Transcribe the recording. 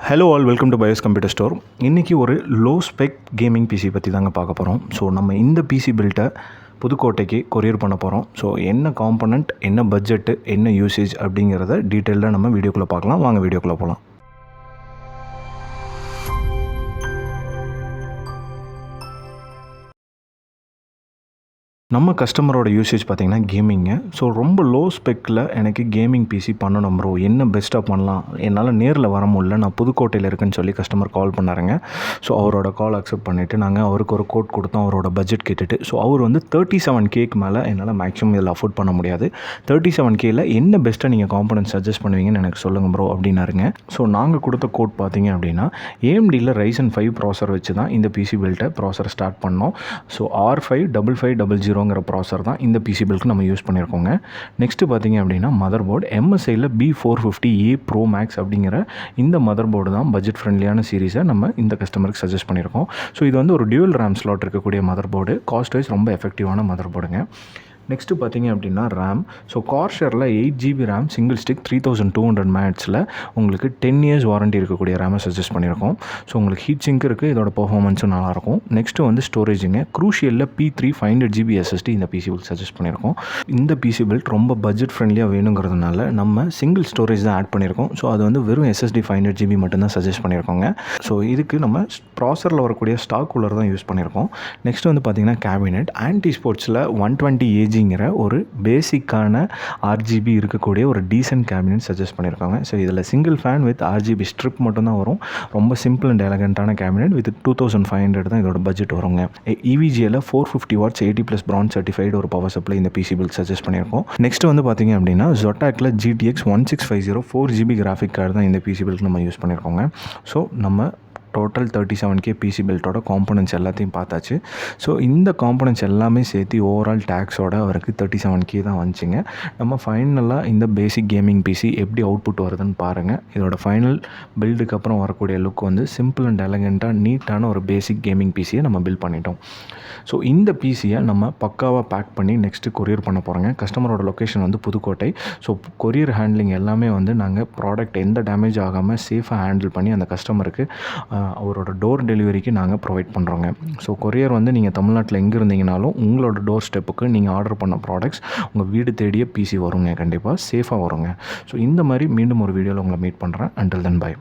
Hello all, welcome to Bios computer store. இன்றைக்கி ஒரு low spec gaming PC பற்றி தாங்க பார்க்க போகிறோம். ஸோ நம்ம இந்த பிசி பில்ட்டை புதுக்கோட்டைக்கு கொரியர் பண்ண போகிறோம். ஸோ என்ன காம்பனண்ட், என்ன பட்ஜெட்டு, என்ன யூசேஜ் அப்படிங்கிறத டீட்டெயிலாக நம்ம வீடியோக்குள்ளே பார்க்கலாம். வாங்க வீடியோக்குள்ளே போகலாம். நம்ம கஸ்டமரோட யூசேஜ் பார்த்திங்கன்னா கேமிங்கு. ஸோ ரொம்ப லோ ஸ்பெக்கில் எனக்கு கேமிங் பிசி பண்ணணும் ப்ரோ, என்ன பெஸ்ட்டாக பண்ணலாம், என்னால் நேரில் வர முடியல, நான் புதுக்கோட்டையில் இருக்குன்னு சொல்லி கஸ்டமர் கால் பண்ணாருங்க. ஸோ அவரோட கால் அக்செப்ட் பண்ணிவிட்டு நாங்கள் அவருக்கு ஒரு கோட் கொடுத்தோம், அவரோட பட்ஜெட் கேட்டுட்டு. ஸோ அவர் வந்து 37K மேலே என்னால் மேக்ஸிமம் இதில் அஃபோர்ட் பண்ண முடியாது, 37Kயில் என்ன பெஸ்ட்டாக நீங்கள் காம்பனன்ட் சஜஸ்ட் பண்ணுவீங்கன்னு எனக்கு சொல்லுங்கள் ப்ரோ அப்படின்னாருங்க. ஸோ நாங்கள் கொடுத்த கோட் பார்த்திங்க அப்படின்னா AMDயில் Ryzen 5 ப்ராசர் வச்சு தான் இந்த பிசி பில்ட்டை ப்ராசரை ஸ்டார்ட் பண்ணோம். ஸோ R55500 ப்ராசர் தான் இந்த பிசி பில்க்கு நம்ம யூஸ் பண்ணியிருக்கோங்க. நெக்ஸ்ட்டு பார்த்திங்க அப்படின்னா மதர் போர்டு MSIயில் B450A Pro Max அப்படிங்கிற இந்த மதர் போர்டு தான் பட்ஜெட் ஃப்ரெண்ட்லியான சீரீஸை நம்ம இந்த கஸ்டமருக்கு சஜஸ்ட் பண்ணியிருக்கோம். ஸோ இது வந்து ஒரு டியூவல் ரேம் ஸ்லாட் இருக்கக்கூடிய மதர் போர்டு, காஸ்ட் வைஸ் ரொம்ப எஃபெக்டிவான மதர் போர்டுங்க. நெக்ஸ்ட்டு பார்த்திங்க அப்படின்னா ரேம். ஸோ கார்ஷரில் 8GB ரேம் சிங்கிள் ஸ்டிக் 3200 மேட்ஸில் உங்களுக்கு 10 years வாரண்ட்டி இருக்கக்கூடிய ரேமை சஜஸ்ட் பண்ணியிருக்கோம். ஸோ உங்களுக்கு ஹீட் சிங்க் இருக்குது, இதோட பர்ஃபார்மன்ஸும் நல்லாயிருக்கும். நெக்ஸ்ட்டு வந்து ஸ்டோரேஜுங்க. க்ரூஷியலில் P3 500GB SSD இந்த பிசி பில்ட் சஜஸ்ட் பண்ணியிருக்கோம். இந்த பிசி பில்ட் ரொம்ப பட்ஜெட் ஃப்ரெண்ட்லியாக வேணுங்கிறதுனால நம்ம சிங்கிள் ஸ்டோரேஜ் தான் ஆட் பண்ணியிருக்கோம். ஸோ அது வந்து வெறும் SSD 500GB மட்டும்தான் சஜஸ்ட் பண்ணியிருக்கோங்க. ஸோ இதுக்கு நம்ம ப்ராசரில் வரக்கூடிய ஸ்டாக் கூலர் தான் யூஸ் பண்ணியிருக்கோம். நெக்ஸ்ட்டு வந்து பார்த்திங்கன்னா கேபினெட். ஆன்டி ஸ்போர்ட்ஸில் 120AG ஒரு பேசிக்கான RGB இருக்கக்கூடிய ஒரு டீசென்ட் கேபினெட் சஜஸ்ட் பண்ணியிருக்காங்க. ஸோ இதில் single fan with RGB strip மட்டும்தான் வரும். ரொம்ப சிம்பிள் அண்ட் எலகண்ட்டான கேபினெட் வித் 2500 தான் இதோட பட்ஜெட் வருங்க. EVGAல 450 watts 80+ bronze certified ஒரு பவர் சப்ளை இந்த பிசி பில்ட் சஜஸ்ட் பண்ணியிருக்கோம். நெக்ஸ்ட் வந்து பார்த்திங்க அப்படின்னா Zotac GTX 1650 4GB graphic card தான் இந்த பிசி பில்ட் நம்ம யூஸ் பண்ணியிருக்கோங்க. ஸோ நம்ம டோட்டல் 37K பிசி பில்ட்டோட காம்பனன்ட்ஸ் எல்லாத்தையும் பார்த்தாச்சு. ஸோ இந்த காம்பனன்ட்ஸ் எல்லாமே சேர்த்து ஓவரால் டேக்ஸோட அவருக்கு 37K தான் வந்துச்சுங்க. நம்ம ஃபைனலாக இந்த பேசிக் கேமிங் பிசி எப்படி அவுட்புட் வருதுன்னு பாருங்கள். இதோட ஃபைனல் பில்டுக்கு அப்புறம் வரக்கூடிய லுக் வந்து சிம்பிள் அண்ட் எலகண்ட்டாக நீட்டான ஒரு பேசிக் கேமிங் பிசியை நம்ம பில்ட் பண்ணிட்டோம். ஸோ இந்த பிசியை நம்ம பக்காவாக பேக் பண்ணி நெக்ஸ்ட்டு கொரியர் பண்ண போகிறோங்க. கஸ்டமரோட லொக்கேஷன் வந்து புதுக்கோட்டை. ஸோ கொரியர் ஹேண்ட்லிங் எல்லாமே வந்து நாங்கள் ப்ராடக்ட் எந்த டேமேஜ் ஆகாமல் சேஃபாக ஹேண்டில் பண்ணி அந்த கஸ்டமருக்கு அவரோட டோர் டெலிவரிக்கு நாங்கள் ப்ரொவைட் பண்ணுறோங்க. ஸோ கொரியர் வந்து நீங்கள் தமிழ்நாட்டில் எங்கே இருந்தீங்கனாலும் உங்களோட டோர் ஸ்டெப்புக்கு நீங்கள் ஆர்டர் பண்ண ப்ராடக்ட்ஸ் உங்கள் வீடு தேடிய பிசி வருங்க, கண்டிப்பாக சேஃபாக வருங்க. ஸோ இந்த மாதிரி மீண்டும் ஒரு வீடியோவில் உங்களை மீட் பண்ணுறேன். Until then by.